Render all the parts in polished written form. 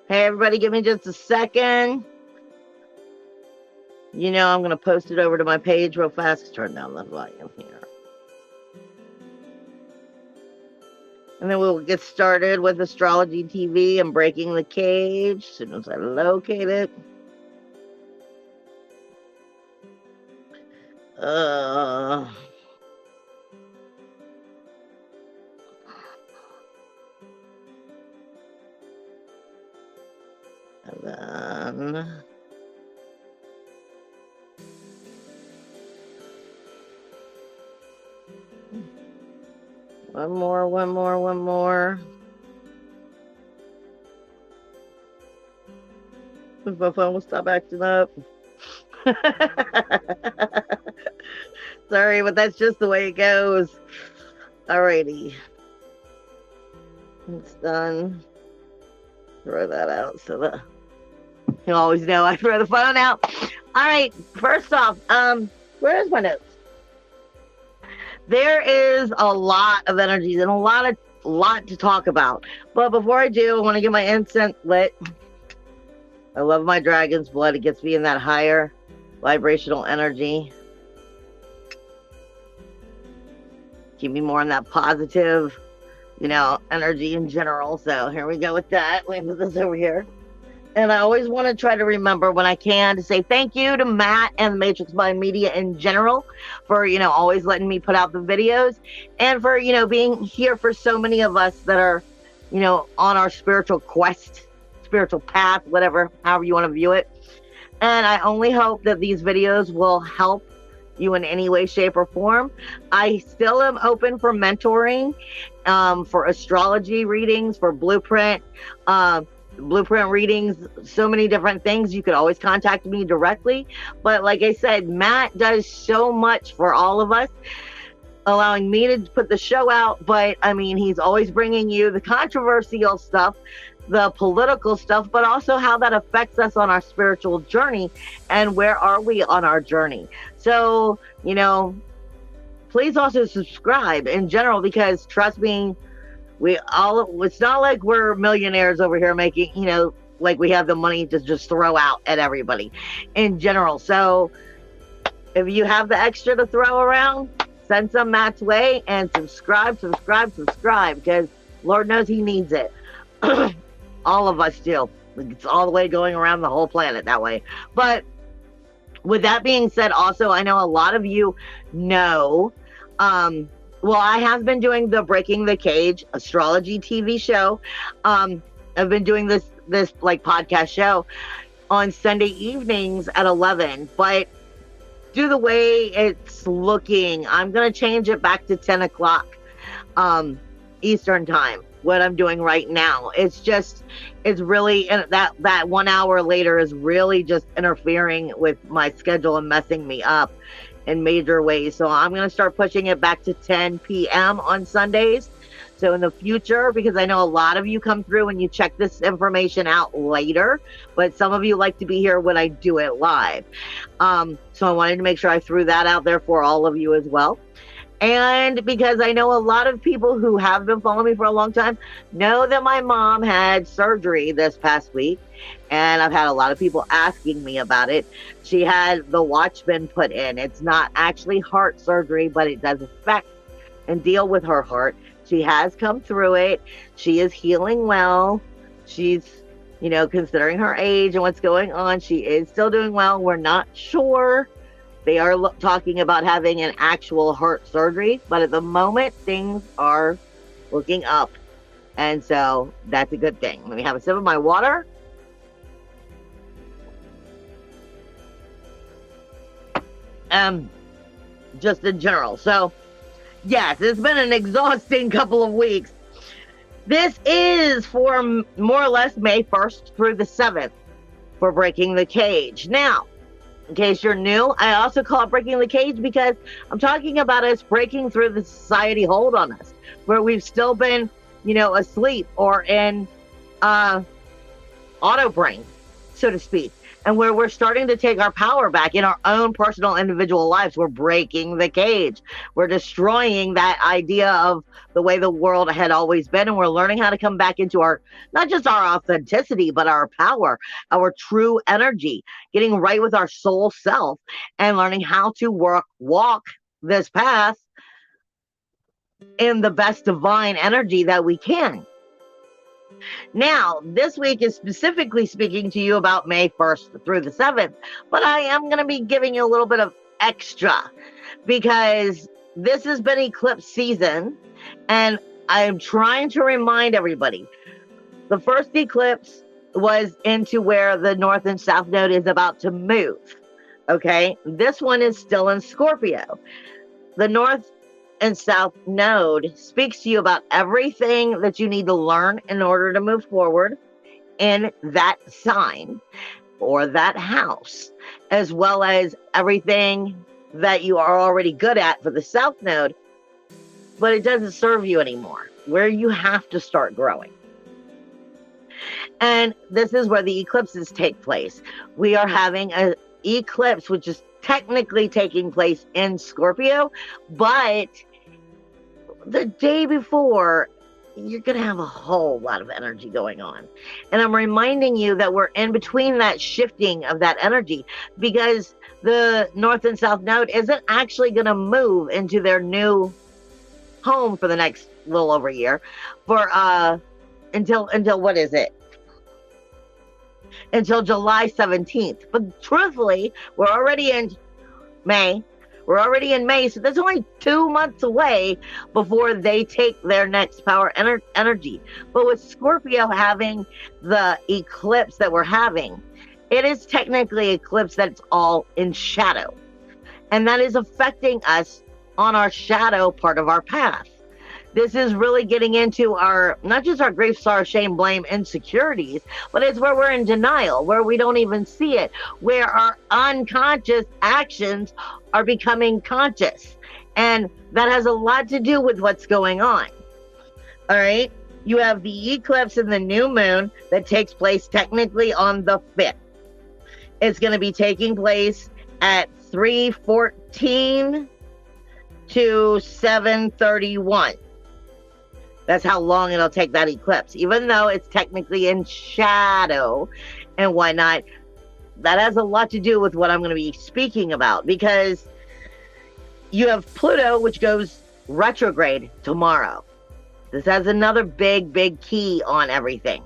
Hey, everybody, give me just a second. You know, I'm going to post it over to my page real fast. Turn down the volume here. And then we'll get started with Astrology TV and breaking the cage as soon as I locate it. And then one more. If my phone will stop acting up. Sorry, but that's just the way it goes. Alrighty. It's done. Throw that out so that you always know I throw the phone out. Alright, first off, where's my notes? There is a lot of energies and a lot to talk about. But before I do, I want to get my incense lit. I love my dragon's blood. It gets me in that higher vibrational energy. Keep me more in that positive, energy in general. So here we go with that. Let me put this over here. And I always want to try to remember when I can to say thank you to Matt and Matrix Mind Media in general for, always letting me put out the videos and for, being here for so many of us that are, on our spiritual quest, spiritual path, whatever, however you want to view it. And I only hope that these videos will help you in any way, shape, or form. I still am open for mentoring, for astrology readings, for blueprint readings, so many different things. You could always contact me directly. But like I said, Matt does so much for all of us, allowing me to put the show out. But I mean, he's always bringing you the controversial stuff, the political stuff, but also how that affects us on our spiritual journey and where are we on our journey. So, please also subscribe in general, because trust me, it's not like we're millionaires over here making, like we have the money to just throw out at everybody in general. So if you have the extra to throw around, send some Matt's way and subscribe, because Lord knows he needs it. All of us do. It's all the way going around the whole planet that way. But with that being said, also, I know a lot of you know, well, I have been doing the Breaking the Cage Astrology TV show. I've been doing this like podcast show on Sunday evenings at 11, but due to the way it's looking, I'm going to change it back to 10 o'clock Eastern time. What I'm doing right now, it's really, and that 1 hour later is really just interfering with my schedule and messing me up in major ways. So I'm going to start pushing it back to 10 p.m. on Sundays. So in the future, because I know a lot of you come through and you check this information out later, but some of you like to be here when I do it live. So I wanted to make sure I threw that out there for all of you as well. And because I know a lot of people who have been following me for a long time know that my mom had surgery this past week. And I've had a lot of people asking me about it. She had the Watchman put in. It's not actually heart surgery, but it does affect and deal with her heart. She has come through it. She is healing well. She's, considering her age and what's going on, she is still doing well. We're not sure. They are talking about having an actual heart surgery, but at the moment, things are looking up. And so that's a good thing. Let me have a sip of my water. Just in general. So, yes, it's been an exhausting couple of weeks. This is for more or less May 1st through the 7th for Breaking the Cage. Now, in case you're new, I also call it Breaking the Cage because I'm talking about us breaking through the society hold on us, where we've still been, asleep or in auto brain, so to speak. and where we're starting to take our power back in our own personal individual lives. We're breaking the cage. We're destroying that idea of the way the world had always been, and we're learning how to come back into our, not just our authenticity, but our power, our true energy, getting right with our soul self, and learning how to walk this path in the best divine energy that we can. Now, this week is specifically speaking to you about May 1st through the 7th, but I am going to be giving you a little bit of extra because this has been eclipse season, and I'm trying to remind everybody, the first eclipse was into where the North and South Node is about to move, okay? This one is still in Scorpio. The North and South Node speaks to you about everything that you need to learn in order to move forward in that sign or that house, as well as everything that you are already good at for the South Node, but it doesn't serve you anymore, where you have to start growing. And this is where the eclipses take place. We are having an eclipse, which is technically taking place in Scorpio, but the day before, you're going to have a whole lot of energy going on. And I'm reminding you that we're in between that shifting of that energy, because the North and South Node isn't actually going to move into their new home for the next little over a year, for until what is it? Until July 17th. But truthfully, we're already in May. We're already in May, so that's only 2 months away before they take their next power energy. But with Scorpio having the eclipse that we're having, it is technically eclipse that's all in shadow. And that is affecting us on our shadow part of our path. This is really getting into our, not just our grief, sorrow, shame, blame, insecurities, but it's where we're in denial, where we don't even see it, where our unconscious actions are becoming conscious. And that has a lot to do with what's going on. All right. You have the eclipse and the new moon that takes place technically on the 5th. It's going to be taking place at 3:14 to 7:31. That's how long it'll take that eclipse, even though it's technically in shadow and whatnot. That has a lot to do with what I'm going to be speaking about, because you have Pluto, which goes retrograde tomorrow. This has another big key on everything.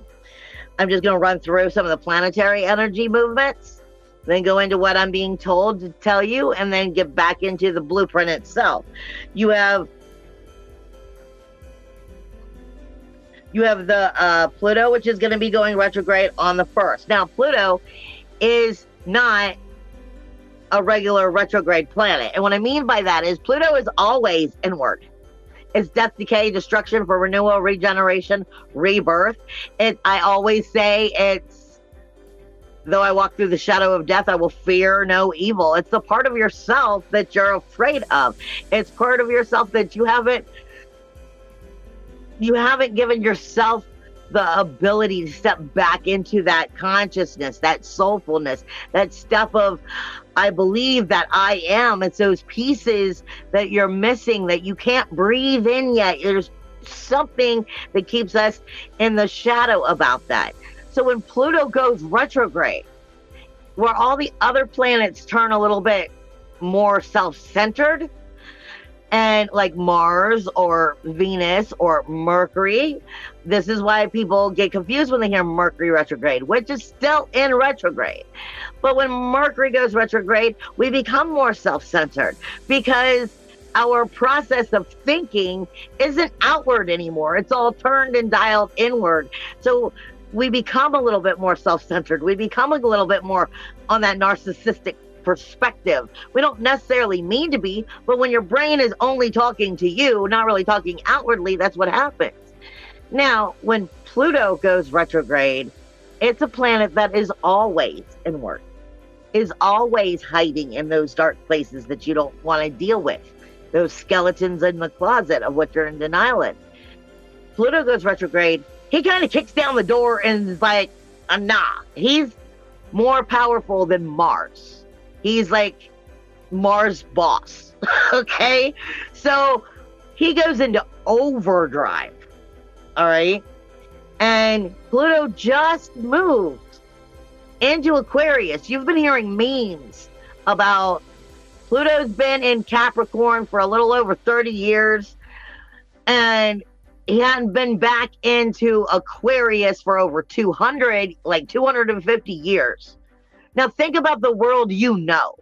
I'm just going to run through some of the planetary energy movements, then go into what I'm being told to tell you, and then get back into the blueprint itself. You have the Pluto, which is going to be going retrograde on the 1st. Now, Pluto is not a regular retrograde planet. And what I mean by that is Pluto is always inward. It's death, decay, destruction, for renewal, regeneration, rebirth. I always say it's, though I walk through the shadow of death, I will fear no evil. It's the part of yourself that you're afraid of. It's part of yourself that you haven't given yourself the ability to step back into that consciousness, that soulfulness, that stuff of, I believe that I am. It's those pieces that you're missing, that you can't breathe in yet. There's something that keeps us in the shadow about that. So when Pluto goes retrograde, where all the other planets turn a little bit more self-centered, and like Mars or Venus or Mercury, this is why people get confused when they hear Mercury retrograde, which is still in retrograde. But when Mercury goes retrograde, we become more self-centered, because our process of thinking isn't outward anymore. It's all turned and dialed inward. So we become a little bit more self-centered. We become a little bit more on that narcissistic perspective. We don't necessarily mean to be, but when your brain is only talking to you, not really talking outwardly, that's what happens. Now, when Pluto goes retrograde, it's a planet that is always inward, is always hiding in those dark places that you don't want to deal with, those skeletons in the closet of what you're in denial in. Pluto goes retrograde, he kind of kicks down the door and is like, nah. He's more powerful than Mars. He's like Mars boss. Okay? So he goes into overdrive. All right? And Pluto just moved into Aquarius. You've been hearing memes about Pluto's been in Capricorn for a little over 30 years, and he hadn't been back into Aquarius for over 250 years. Now think about the world you know.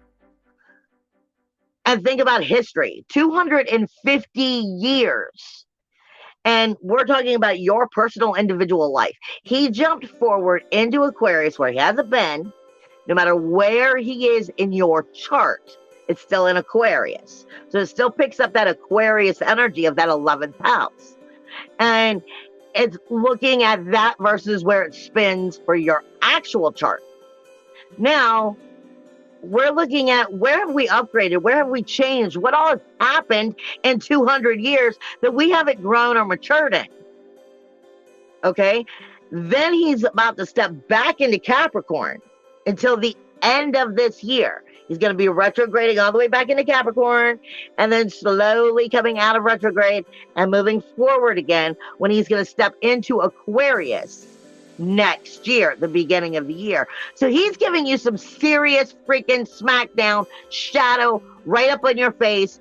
And think about history. 250 years. And we're talking about your personal individual life. He jumped forward into Aquarius where he hasn't been. No matter where he is in your chart, it's still in Aquarius. So it still picks up that Aquarius energy of that 11th house. And it's looking at that versus where it spins for your actual chart. Now, we're looking at where have we upgraded? Where have we changed? What all has happened in 200 years that we haven't grown or matured in? Okay? Then he's about to step back into Capricorn until the end of this year. He's going to be retrograding all the way back into Capricorn and then slowly coming out of retrograde and moving forward again when he's going to step into Aquarius next year, at the beginning of the year. So he's giving you some serious freaking smackdown shadow right up on your face.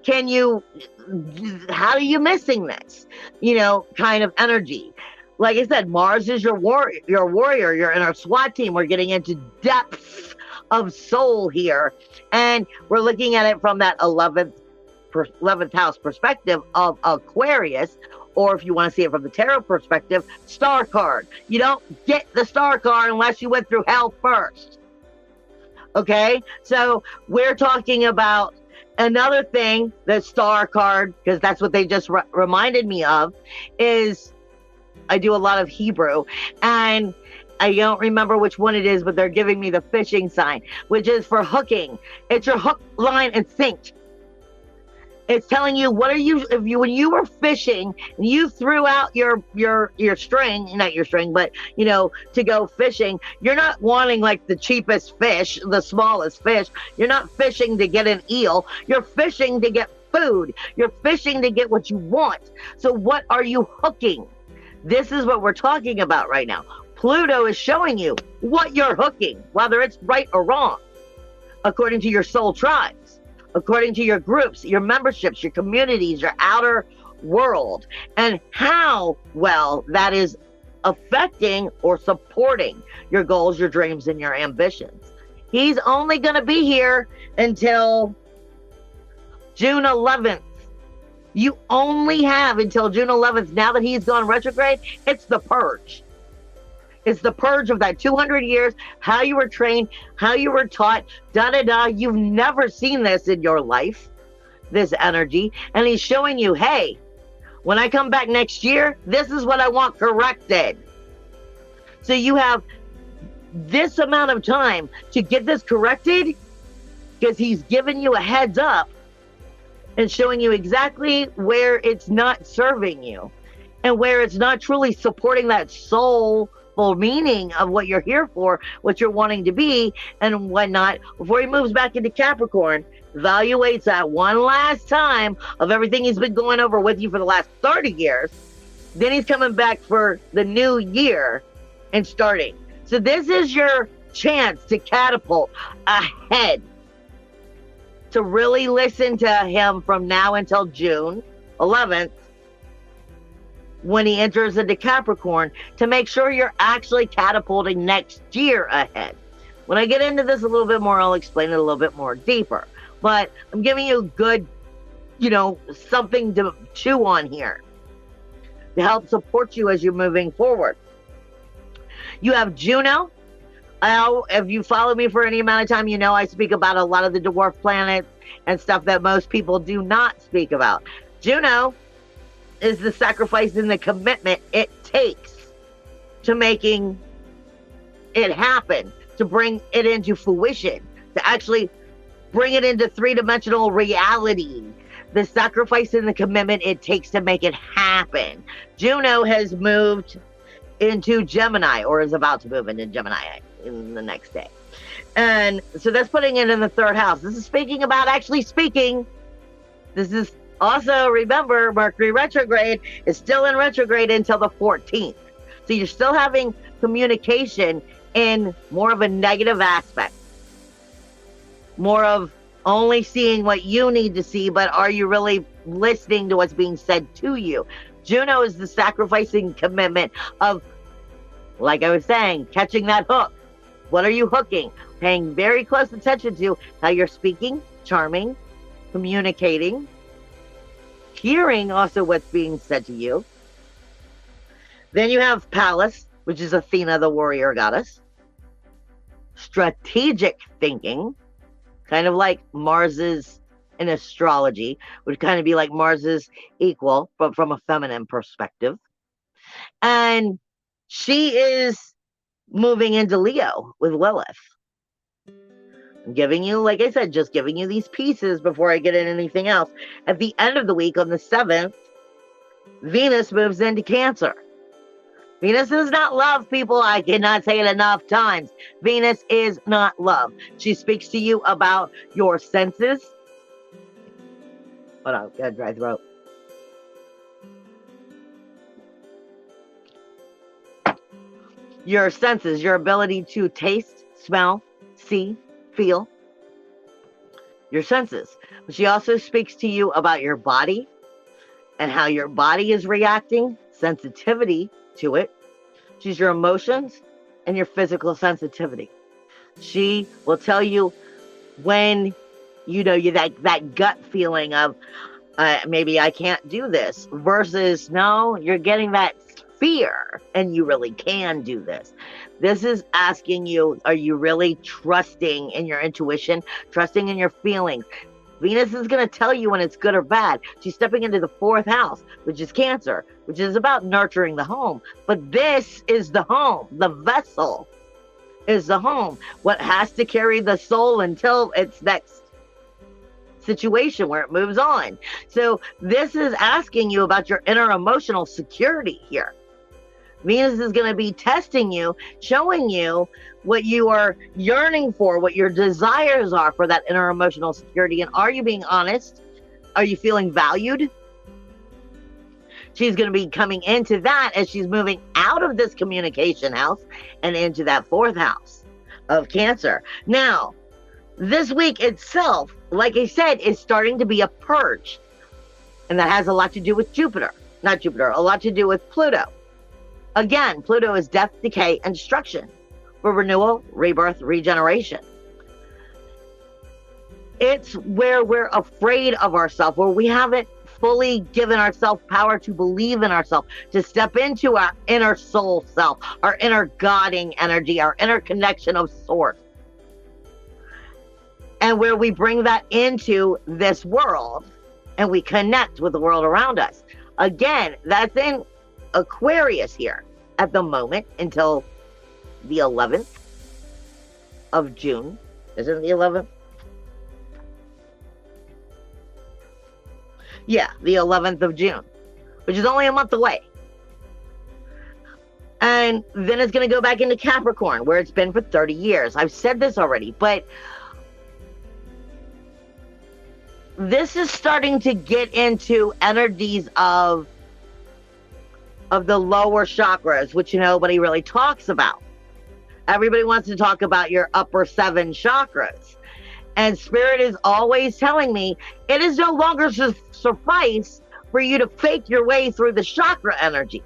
How are you missing this? Kind of energy. Like I said, Mars is your warrior. You're in our SWAT team. We're getting into depths of soul here. And we're looking at it from that 11th house perspective of Aquarius. Or if you want to see it from the tarot perspective, star card. You don't get the star card unless you went through hell first. Okay? So we're talking about another thing, the star card, because that's what they just reminded me of, is I do a lot of Hebrew, and I don't remember which one it is, but they're giving me the fishing sign, which is for hooking. It's your hook, line, and sink. It's telling you when you were fishing and you threw out your string, not your string, but to go fishing, you're not wanting like the cheapest fish, the smallest fish. You're not fishing to get an eel. You're fishing to get food. You're fishing to get what you want. So what are you hooking? This is what we're talking about right now. Pluto is showing you what you're hooking, whether it's right or wrong, according to your soul tribes, according to your groups, your memberships, your communities, your outer world, and how well that is affecting or supporting your goals, your dreams, and your ambitions. He's only going to be here until June 11th. You only have until June 11th. Now that he's gone retrograde, it's the purge. It's the purge of that 200 years, how you were trained, how you were taught, da-da-da. You've never seen this in your life, this energy. And he's showing you, hey, when I come back next year, this is what I want corrected. So you have this amount of time to get this corrected because he's giving you a heads up and showing you exactly where it's not serving you and where it's not truly supporting that soulful meaning of what you're here for, what you're wanting to be and whatnot, before he moves back into Capricorn, evaluates that one last time of everything he's been going over with you for the last 30 years. Then he's coming back for the new year and starting. So this is your chance to catapult ahead, to really listen to him from now until June 11th, when he enters into Capricorn, to make sure you're actually catapulting next year ahead. When I get into this a little bit more, I'll explain it a little bit more deeper. But I'm giving you good, something to chew on here to help support you as you're moving forward. You have Juno. If you follow me for any amount of time, I speak about a lot of the dwarf planets and stuff that most people do not speak about. Juno is the sacrifice and the commitment it takes to making it happen, to bring it into fruition, to actually bring it into three-dimensional reality. The sacrifice and the commitment it takes to make it happen. Juno has moved into Gemini, or is about to move into Gemini. in the next day. And so that's putting it in the third house. This is speaking about actually speaking. This is also, remember, Mercury retrograde is still in retrograde until the 14th. So you're still having communication in more of a negative aspect. More of only seeing what you need to see, but are you really listening to what's being said to you? Juno is the sacrificing commitment of, like I was saying, catching that hook. What are you hooking? Paying very close attention to how you're speaking, charming, communicating, hearing also what's being said to you. Then you have Pallas, which is Athena, the warrior goddess. Strategic thinking, kind of like Mars's in astrology, would kind of be like Mars's equal, but from a feminine perspective. And she is moving into Leo with Lilith. I'm giving you, like I said, just giving you these pieces before I get into anything else. At the end of the week, on the 7th, Venus moves into Cancer. Venus is not love, people. I cannot say it enough times. Venus is not love. She speaks to you about your senses. Hold on, got a dry throat. Your senses, your ability to taste, smell, see, feel. Your senses. But she also speaks to you about your body and how your body is reacting, sensitivity to it. She's your emotions and your physical sensitivity. She will tell you when you know that gut feeling of maybe I can't do this, versus no, you're getting that fear and you really can do this. This is asking you, are you really trusting in your intuition, trusting in your feelings? Venus is going to tell you when it's good or bad. She's stepping into the 4th house, which is Cancer, which is about nurturing the home. But this is the home. The vessel is the home. What has to carry the soul until its next situation where it moves on. So this is asking you about your inner emotional security here. Venus is going to be testing you, showing you what you are yearning for, what your desires are for that inner emotional security. And are you being honest? Are you feeling valued? She's going to be coming into that as she's moving out of this communication house and into that 4th house of Cancer. Now, this week itself, like I said, is starting to be a purge. And that has a lot to do with Jupiter. Not Jupiter, a lot to do with Pluto. Again, Pluto is death, decay, and destruction, for renewal, rebirth, regeneration. It's where we're afraid of ourselves, where we haven't fully given ourselves power to believe in ourselves, to step into our inner soul self, our inner guiding energy, our inner connection of source. And where we bring that into this world and we connect with the world around us. Again, that's in Aquarius here at the moment until the 11th of June. Isn't it the 11th? Yeah, the 11th of June, which is only a month away. And then it's going to go back into Capricorn, where it's been for 30 years. I've said this already, but this is starting to get into energies of the lower chakras, which nobody really talks about. Everybody wants to talk about your upper 7 chakras. And Spirit is always telling me it is no longer suffice for you to fake your way through the chakra energy.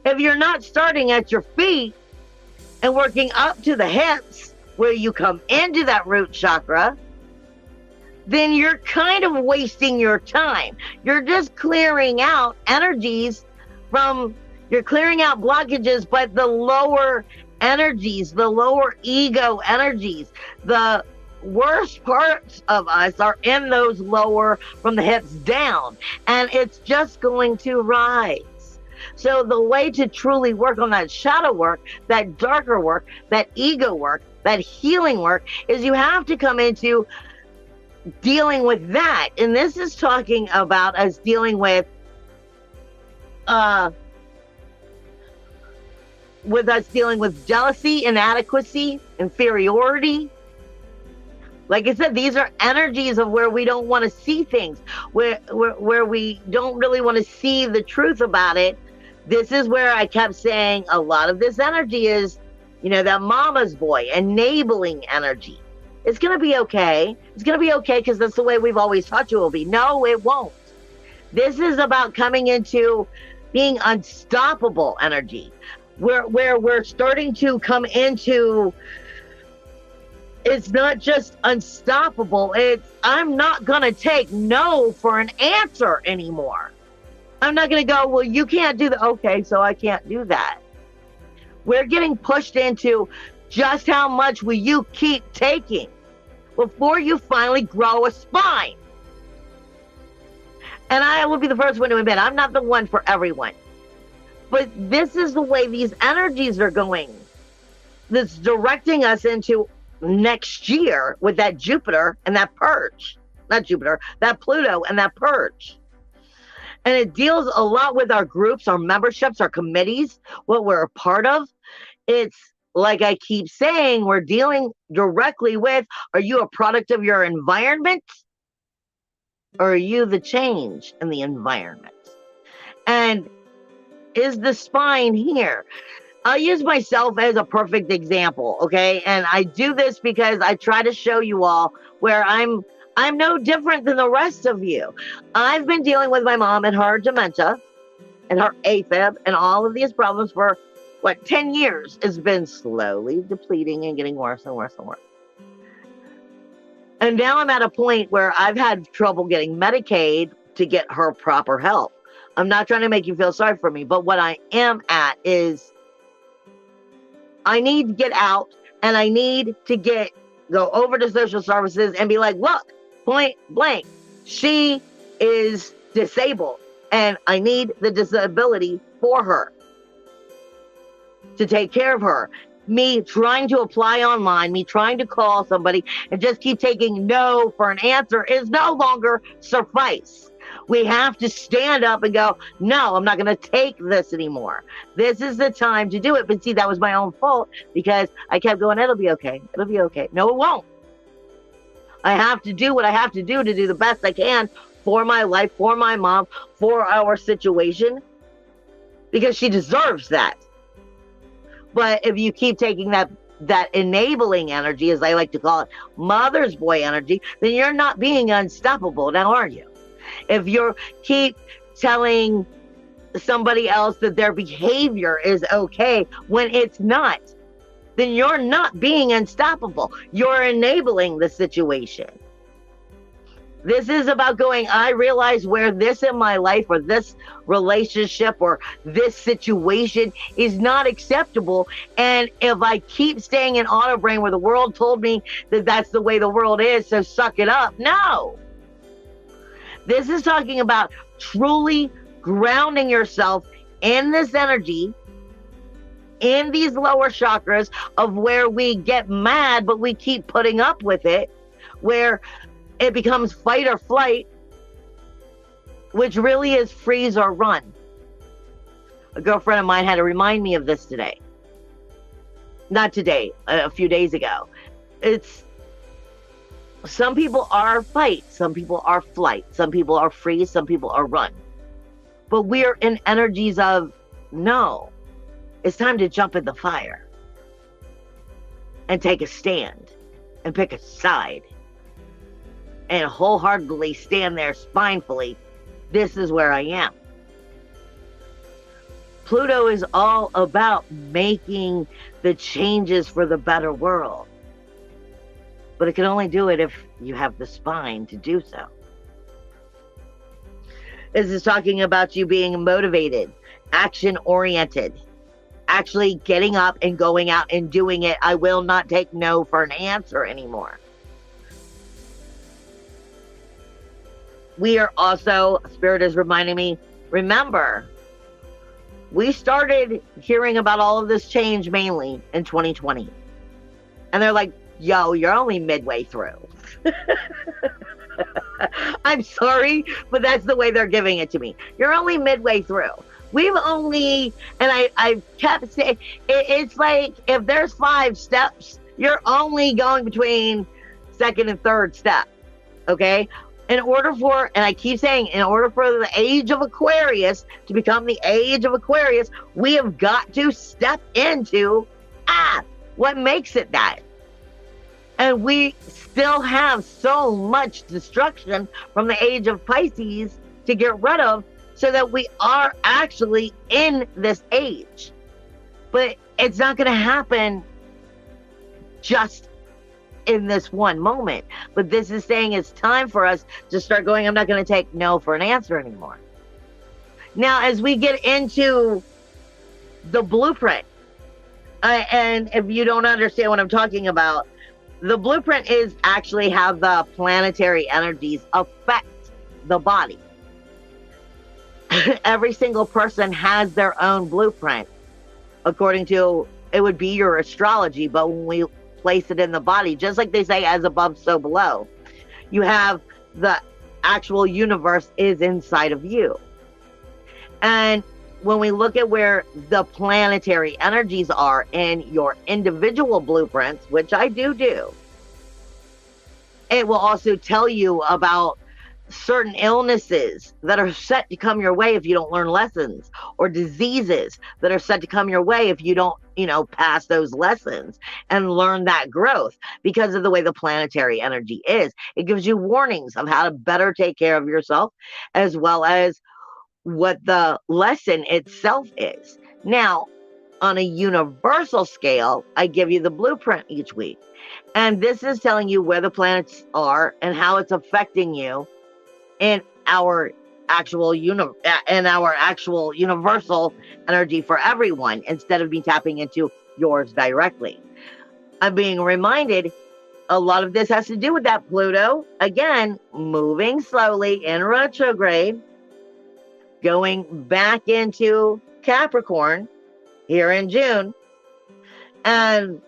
If you're not starting at your feet and working up to the hips, where you come into that root chakra, then you're kind of wasting your time. You're just clearing out energies you're clearing out blockages, but the lower energies, the lower ego energies, the worst parts of us are in those lower from the hips down, and it's just going to rise. So the way to truly work on that shadow work, that darker work, that ego work, that healing work, is you have to come into dealing with that. And this is talking about us dealing with with us dealing with jealousy, inadequacy, inferiority. Like I said, these are energies of where we don't want to see things, where we don't really want to see the truth about it. This is where I kept saying a lot of this energy is, you know, that mama's boy, enabling energy. It's going to be okay. It's going to be okay because that's the way we've always taught you it will be. No, it won't. This is about coming into being unstoppable energy, where we're starting to come into, it's not just unstoppable. It's, I'm not going to take no for an answer anymore. I'm not going to go, well, you can't do that. Okay, so I can't do that. We're getting pushed into just how much will you keep taking before you finally grow a spine. And I will be the first one to admit, I'm not the one for everyone. But this is the way these energies are going. That's directing us into next year with that Jupiter and that Purge. Not Jupiter, that Pluto and that Purge. And it deals a lot with our groups, our memberships, our committees, what we're a part of. It's like I keep saying, we're dealing directly with, are you a product of your environment? Or are you the change in the environment? And is the spine here? I'll use myself as a perfect example, okay? And I do this because I try to show you all where I'm no different than the rest of you. I've been dealing with my mom and her dementia and her AFib and all of these problems for, 10 years. It's been slowly depleting and getting worse and worse and worse. And now I'm at a point where I've had trouble getting Medicaid to get her proper help. I'm not trying to make you feel sorry for me, but what I am at is I need to get out and I need to go over to social services and be like, look, point blank, she is disabled and I need the disability for her to take care of her. Me trying to apply online, me trying to call somebody and just keep taking no for an answer is no longer suffice. We have to stand up and go, no, I'm not going to take this anymore. This is the time to do it. But see, that was my own fault because I kept going, it'll be okay. It'll be okay. No, it won't. I have to do what I have to do the best I can for my life, for my mom, for our situation, because she deserves that. But if you keep taking that enabling energy, as I like to call it, mother's boy energy, then you're not being unstoppable now, are you? If you keep telling somebody else that their behavior is okay when it's not, then you're not being unstoppable. You're enabling the situation. This is about going, I realize where this in my life or this relationship or this situation is not acceptable. And if I keep staying in auto brain where the world told me that that's the way the world is, so suck it up. No. This is talking about truly grounding yourself in this energy, in these lower chakras of where we get mad, but we keep putting up with it, where it becomes fight or flight, which really is freeze or run. A girlfriend of mine had to remind me of this today. Not today, a few days ago. It's, some people are fight, some people are flight, some people are freeze, some people are run. But we're in energies of, no, it's time to jump in the fire and take a stand and pick a side and wholeheartedly stand there spinefully. This is where I am. Pluto is all about making the changes for the better world. But it can only do it if you have the spine to do so. This is talking about you being motivated, action-oriented, actually getting up and going out and doing it. I will not take no for an answer anymore. We are also, Spirit is reminding me, remember, we started hearing about all of this change mainly in 2020. And they're like, yo, you're only midway through. I'm sorry, but that's the way they're giving it to me. You're only midway through. We've only, and I kept saying, it's like if there's 5 steps, you're only going between second and third step. Okay? In order for, and I keep saying, in order for the age of Aquarius to become the age of Aquarius, we have got to step into what makes it that. And we still have so much destruction from the age of Pisces to get rid of, so that we are actually in this age. But it's not going to happen just in this one moment. But this is saying it's time for us to start going, I'm not going to take no for an answer anymore. Now, as we get into the blueprint, and if you don't understand what I'm talking about, the blueprint is actually how the planetary energies affect the body. Every single person has their own blueprint according to, it would be your astrology, but when we place it in the body, just like they say, as above, so below, you have the actual universe is inside of you. And when we look at where the planetary energies are in your individual blueprints, which I do, it will also tell you about certain illnesses that are set to come your way if you don't learn lessons, or diseases that are set to come your way if you don't, pass those lessons and learn that growth, because of the way the planetary energy is. It gives you warnings of how to better take care of yourself, as well as what the lesson itself is. Now, on a universal scale, I give you the blueprint each week. And this is telling you where the planets are and how it's affecting you in our actual universal energy for everyone, instead of me tapping into yours directly. I'm being reminded a lot of this has to do with that Pluto, again, moving slowly in retrograde, going back into Capricorn here in June, and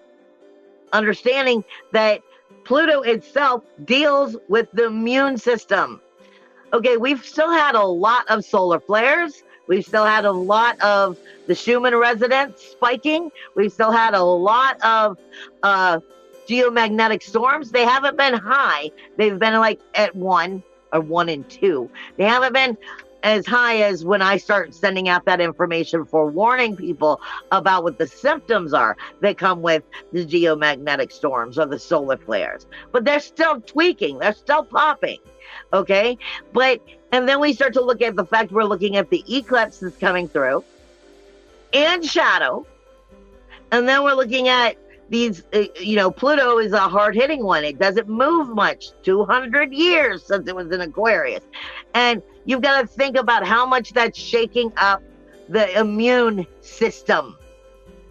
understanding that Pluto itself deals with the immune system. Okay, we've still had a lot of solar flares. We've still had a lot of the Shaman resonance spiking. We've still had a lot of geomagnetic storms. They haven't been high. They've been like at 1 or 1 and 2. They haven't been as high as when I start sending out that information for warning people about what the symptoms are that come with the geomagnetic storms or the solar flares. But they're still tweaking. They're still popping. Okay, and then we start to look at the fact we're looking at the eclipse that's coming through and shadow, and then we're looking at these, Pluto is a hard-hitting one. It doesn't move much, 200 years since it was in Aquarius, and you've got to think about how much that's shaking up the immune system,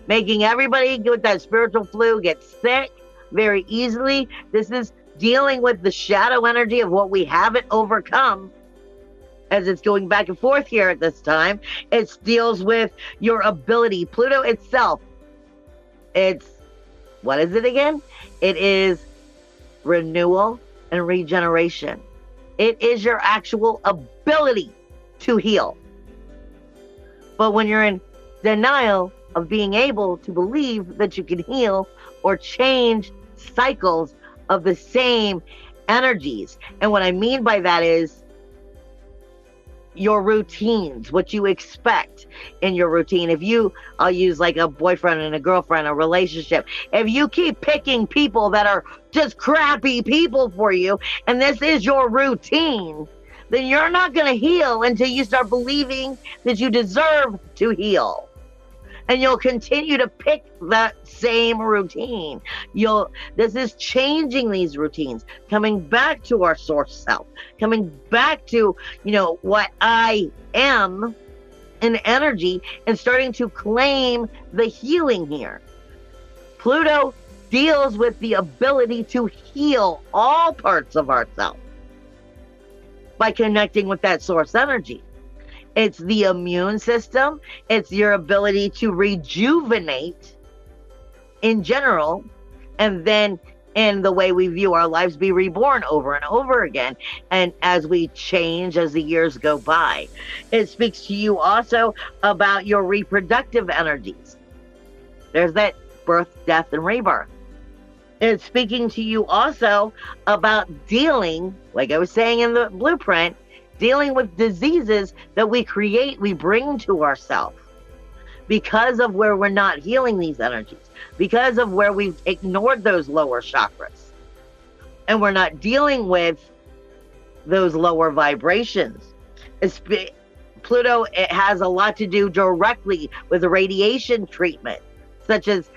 making everybody with that spiritual flu get sick very easily. This is dealing with the shadow energy of what we haven't overcome, as it's going back and forth here at this time. It deals with your ability. Pluto itself, what is it again? It is renewal and regeneration. It is your actual ability to heal. But when you're in denial of being able to believe that you can heal or change cycles of the same energies. And what I mean by that is your routines, what you expect in your routine. I'll use like a boyfriend and a girlfriend, a relationship. If you keep picking people that are just crappy people for you, and this is your routine, then you're not going to heal until you start believing that you deserve to heal. And you'll continue to pick that same routine. This is changing these routines, coming back to our source self, coming back to, what I am in energy, and starting to claim the healing here. Pluto deals with the ability to heal all parts of ourselves by connecting with that source energy. It's the immune system. It's your ability to rejuvenate in general. And then in the way we view our lives, be reborn over and over again. And as we change as the years go by, it speaks to you also about your reproductive energies. There's that birth, death, and rebirth. It's speaking to you also about dealing, like I was saying in the blueprint, dealing with diseases that we create, we bring to ourselves because of where we're not healing these energies, because of where we've ignored those lower chakras, and we're not dealing with those lower vibrations. Pluto, it has a lot to do directly with radiation treatment, such as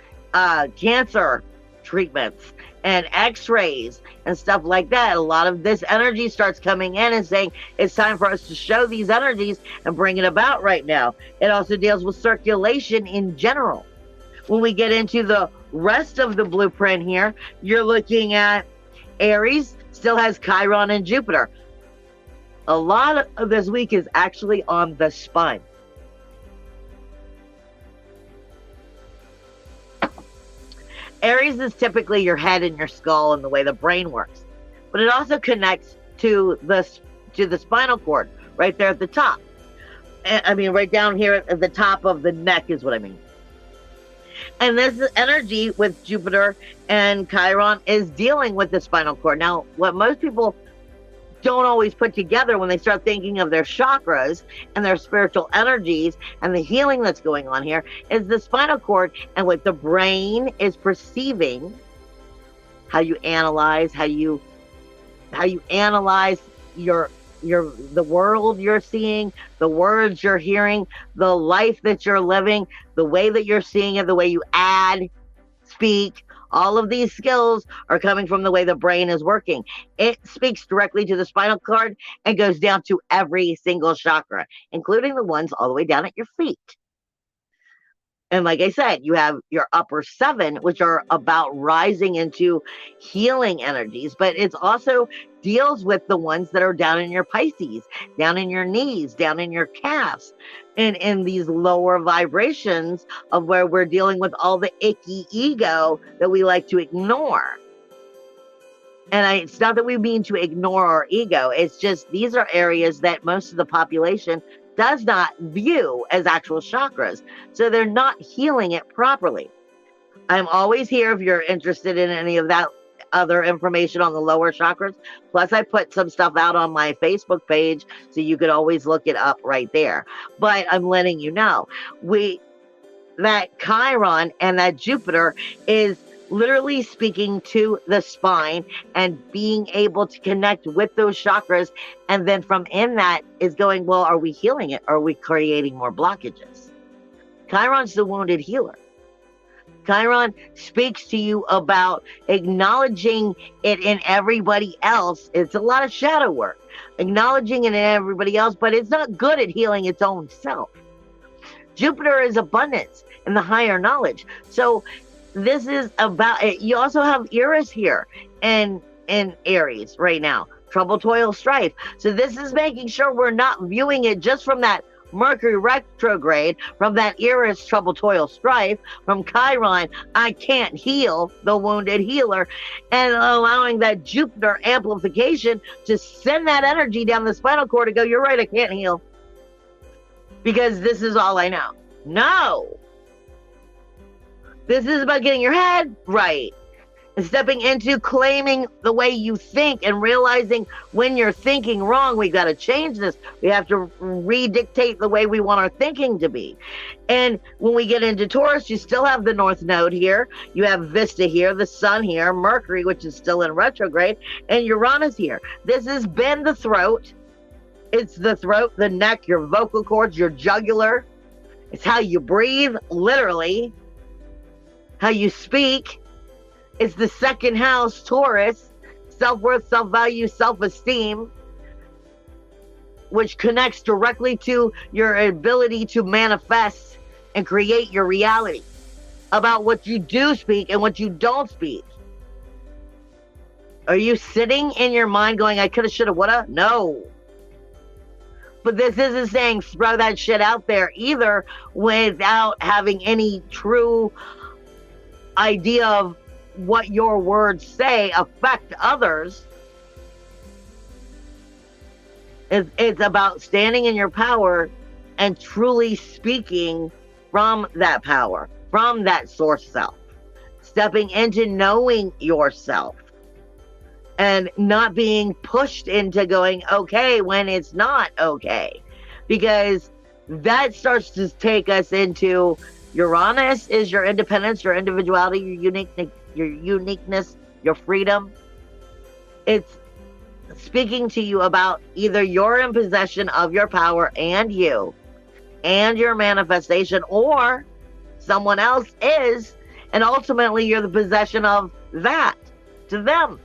cancer treatments and x-rays and stuff like that. A lot of this energy starts coming in and saying it's time for us to show these energies and bring it about right now. It also deals with circulation in general. When we get into the rest of the blueprint here, you're looking at Aries, still has Chiron and Jupiter. A lot of this week is actually on the spine. Aries is typically your head and your skull and the way the brain works, but it also connects to the spinal cord right there at the top. I mean, right down here at the top of the neck is what I mean. And this energy with Jupiter and Chiron is dealing with the spinal cord. Now, what most people don't always put together when they start thinking of their chakras and their spiritual energies and the healing that's going on here is the spinal cord and what the brain is perceiving, how you analyze, how you analyze the world you're seeing, the words you're hearing, the life that you're living, the way that you're seeing it, the way you add, speak. All of these skills are coming from the way the brain is working. It speaks directly to the spinal cord and goes down to every single chakra, including the ones all the way down at your feet. And like I said, you have your upper 7, which are about rising into healing energies, but it's also deals with the ones that are down in your Pisces, down in your knees, down in your calves, and in these lower vibrations of where we're dealing with all the icky ego that we like to ignore. And it's not that we mean to ignore our ego. It's just these are areas that most of the population does not view as actual chakras. So they're not healing it properly. I'm always here if you're interested in any of that other information on the lower chakras. Plus, I put some stuff out on my Facebook page, so you could always look it up right there. But I'm letting you know, that Chiron and that Jupiter is literally speaking to the spine and being able to connect with those chakras. And then from in that is going, well, are we healing it? Or are we creating more blockages? Chiron's the wounded healer. Chiron speaks to you about acknowledging it in everybody else. It's a lot of shadow work, acknowledging it in everybody else, but it's not good at healing its own self. Jupiter is abundance and the higher knowledge. So this is about it. You also have Eris here in Aries right now. Trouble, toil, strife. So this is making sure we're not viewing it just from that Mercury retrograde, from that Eris, trouble, toil, strife, from Chiron, I can't heal, the wounded healer, and allowing that Jupiter amplification to send that energy down the spinal cord and go, you're right, I can't heal because this is all I know. No. This is about getting your head right and stepping into claiming the way you think and realizing when you're thinking wrong, we got to change this. We have to redictate the way we want our thinking to be. And when we get into Taurus, you still have the North Node here. You have Vista here, the Sun here, Mercury, which is still in retrograde, and Uranus here. This has been the throat. It's the throat, the neck, your vocal cords, your jugular. It's how you breathe, literally. How you speak. It's the second house, Taurus, self-worth, self-value, self-esteem, which connects directly to your ability to manifest and create your reality about what you do speak and what you don't speak. Are you sitting in your mind going, I coulda, shoulda, woulda? No. But this isn't saying throw that shit out there either without having any true idea of what your words say affect others. It's about standing in your power and truly speaking from that power, from that source self, stepping into knowing yourself and not being pushed into going okay when it's not okay, because that starts to take us into Uranus is your independence, your individuality, your uniqueness, your freedom. It's speaking to you about either you're in possession of your power and you and your manifestation, or someone else is, and ultimately you're the possession of that to them.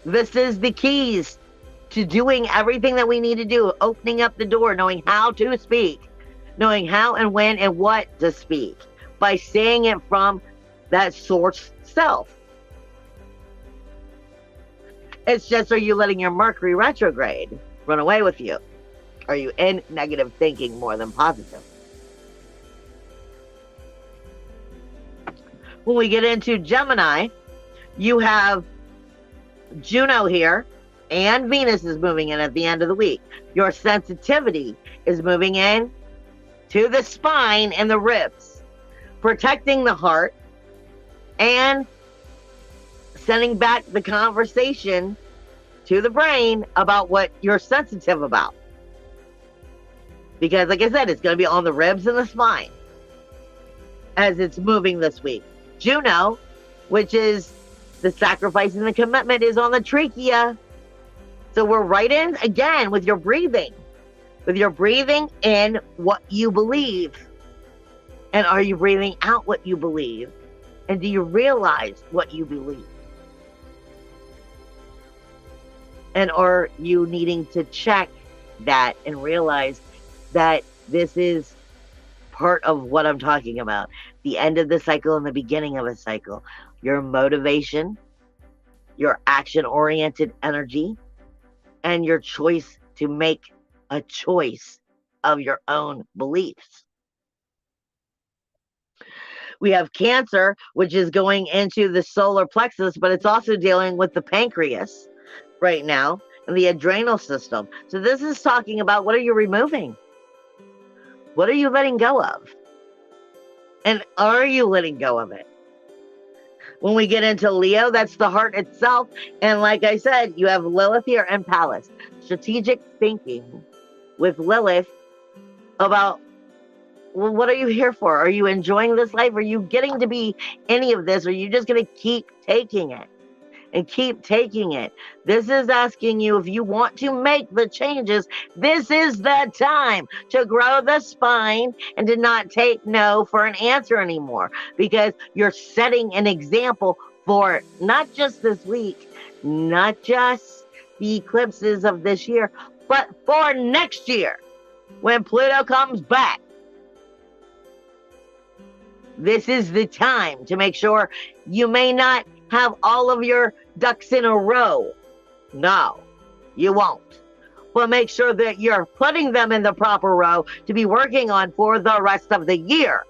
This is the keys to doing everything that we need to do, opening up the door, knowing how to speak, knowing how and when and what to speak, by saying it from that source self. It's just, are you letting your Mercury retrograde run away with you? Are you in negative thinking more than positive? When we get into Gemini, you have Juno here, and Venus is moving in at the end of the week. Your sensitivity is moving in to the spine and the ribs, protecting the heart and sending back the conversation to the brain about what you're sensitive about. Because, like I said, it's going to be on the ribs and the spine as it's moving this week. Juno, which is the sacrifice and the commitment, is on the trachea. So we're right in again with your breathing. With your breathing in what you believe. And are you breathing out what you believe? And do you realize what you believe? And are you needing to check that and realize that this is part of what I'm talking about? The end of the cycle and the beginning of a cycle. Your motivation, your action-oriented energy, and your choice to make a choice of your own beliefs. We have Cancer, which is going into the solar plexus, but it's also dealing with the pancreas right now and the adrenal system. So this is talking about, what are you removing? What are you letting go of? And are you letting go of it? When we get into Leo, that's the heart itself. And like I said, you have Lilith here and Pallas. Strategic thinking with Lilith about, well, what are you here for? Are you enjoying this life? Are you getting to be any of this? Or are you just going to keep taking it and keep taking it? This is asking you, if you want to make the changes, this is the time to grow the spine and to not take no for an answer anymore, because you're setting an example for not just this week, not just the eclipses of this year, but for next year when Pluto comes back. This is the time to make sure you may not have all of your ducks in a row. No, you won't. But make sure that you're putting them in the proper row to be working on for the rest of the year,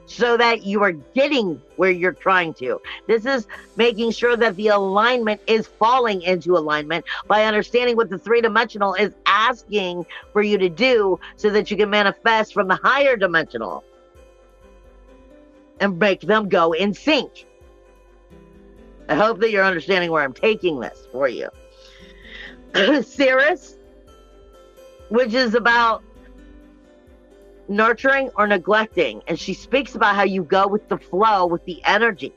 so that you are getting where you're trying to. This is making sure that the alignment is falling into alignment by understanding what the three-dimensional is asking for you to do, so that you can manifest from the higher dimensional and make them go in sync. I hope that you're understanding where I'm taking this for you. Ceres, which is about nurturing or neglecting. And she speaks about how you go with the flow, with the energy.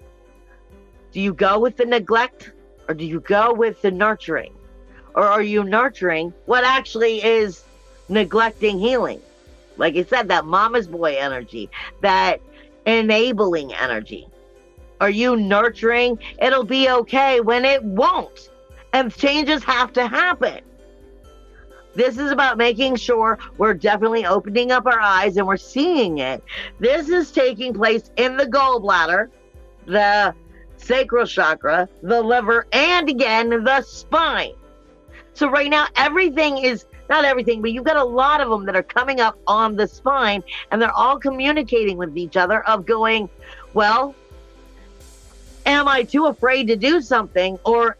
Do you go with the neglect, or do you go with the nurturing? Or are you nurturing what actually is neglecting healing? Like I said, that mama's boy energy, that enabling energy. Are you nurturing? It'll be okay when it won't. And changes have to happen. This is about making sure we're definitely opening up our eyes and we're seeing it. This is taking place in the gallbladder, the sacral chakra, the liver, and again, the spine. So right now, everything is, not everything, but you've got a lot of them that are coming up on the spine, and they're all communicating with each other of going, well, Am I too afraid to do something, or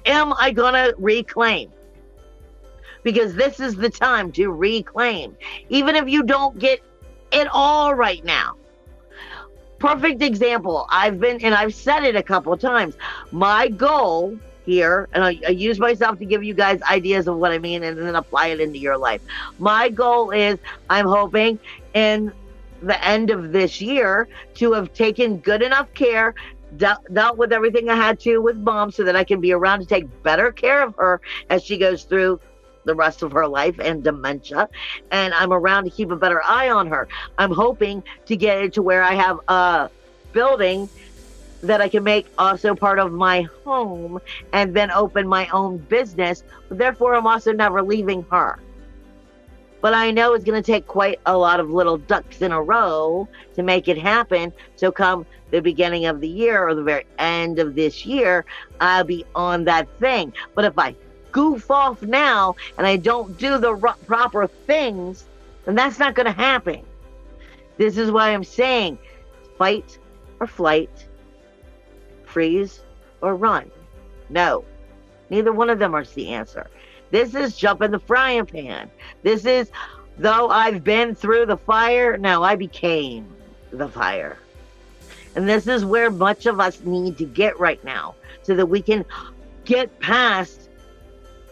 am I going to reclaim? Because this is the time to reclaim. Even if you don't get it all right now. Perfect example. I've said it a couple of times. My goal here, and I use myself to give you guys ideas of what I mean and then apply it into your life. My goal is, I'm hoping in the end of this year to have taken good enough care, dealt with everything I had to with Mom, so that I can be around to take better care of her as she goes through the rest of her life and dementia, and I'm around to keep a better eye on her. I'm hoping to get it to where I have a building that I can make also part of my home, and then open my own business. But therefore, I'm also never leaving her. But I know it's going to take quite a lot of little ducks in a row to make it happen. So come the beginning of the year or the very end of this year, I'll be on that thing. But if I goof off now and I don't do the proper things, then that's not going to happen. This is why I'm saying fight or flight, freeze or run. No, neither one of them is the answer. This is jump in the frying pan. This is, though I've been through the fire, no, I became the fire. And this is where much of us need to get right now, so that we can get past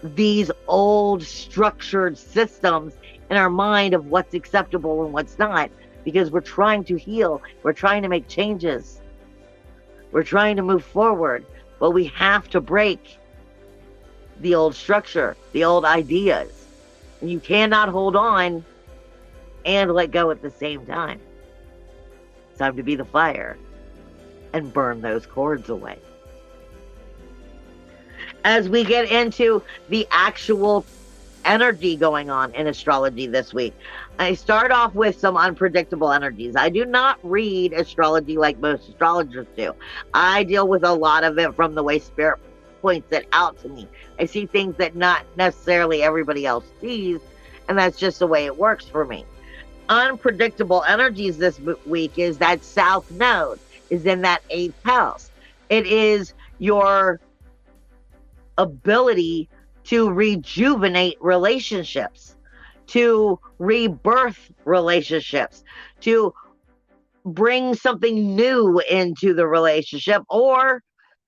these old structured systems in our mind of what's acceptable and what's not, because we're trying to heal. We're trying to make changes. We're trying to move forward, but we have to break the old structure, the old ideas. And you cannot hold on and let go at the same time. It's time to be the fire and burn those cords away. As we get into the actual energy going on in astrology this week, I start off with some unpredictable energies. I do not read astrology like most astrologers do. I deal with a lot of it from the way Spirit points it out to me. I see things that not necessarily everybody else sees, and that's just the way it works for me. Unpredictable energies this week is that South Node is in that 8th house. It is your ability to rejuvenate relationships, to rebirth relationships, to bring something new into the relationship, or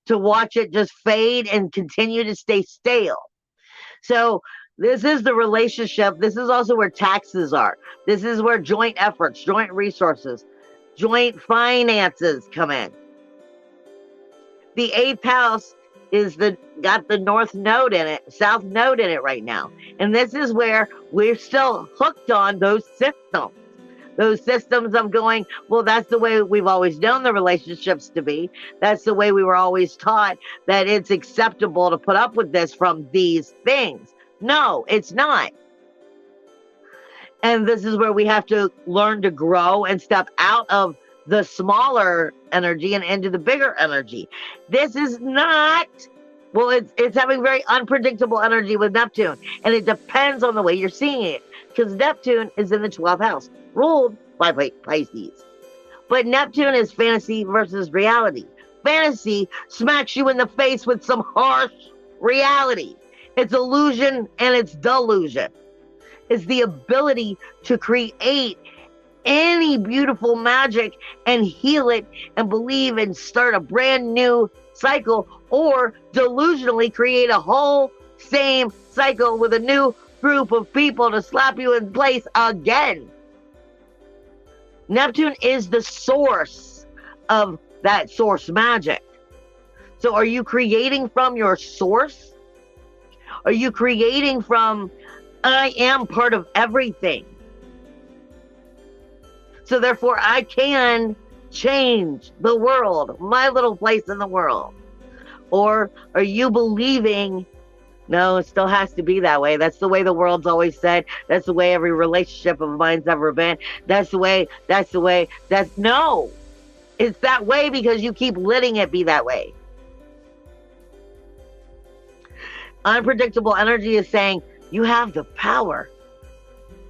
to watch it just fade and continue to stay stale. So this is the relationship. This is also where taxes are. This is where joint efforts, joint resources, joint finances come in. The 8th house is got the North Node in it, South Node in it right now. And this is where we're still hooked on those systems. Those systems of going, well, that's the way we've always known the relationships to be. That's the way we were always taught, that it's acceptable to put up with this from these things. No, it's not. And this is where we have to learn to grow and step out of the smaller energy and into the bigger energy. This is not, well, it's having very unpredictable energy with Neptune. And it depends on the way you're seeing it. Because Neptune is in the 12th house, ruled by Pisces. But Neptune is fantasy versus reality. Fantasy smacks you in the face with some harsh reality. It's illusion and it's delusion. It's the ability to create any beautiful magic and heal it and believe and start a brand new cycle, or delusionally create a whole same cycle with a new group of people to slap you in place again. Neptune is the source of that source magic. So are you creating from your source? Are you creating from, I am part of everything, so therefore I can change the world, my little place in the world? Or are you believing, no, it still has to be that way. That's the way the world's always said. That's the way every relationship of mine's ever been. That's the way, no. It's that way because you keep letting it be that way. Unpredictable energy is saying you have the power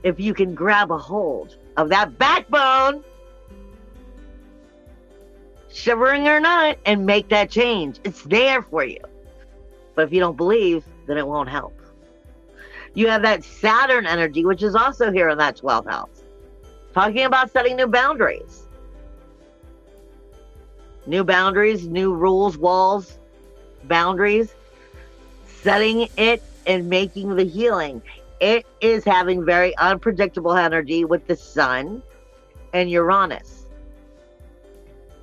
if you can grab a hold of that backbone shivering or not, and make that change. It's there for you. But if you don't believe, then it won't help. You have that Saturn energy, which is also here in that 12th house. Talking about setting new boundaries. New boundaries, new rules, walls, boundaries. Setting it and making the healing. It is having very unpredictable energy with the Sun and Uranus.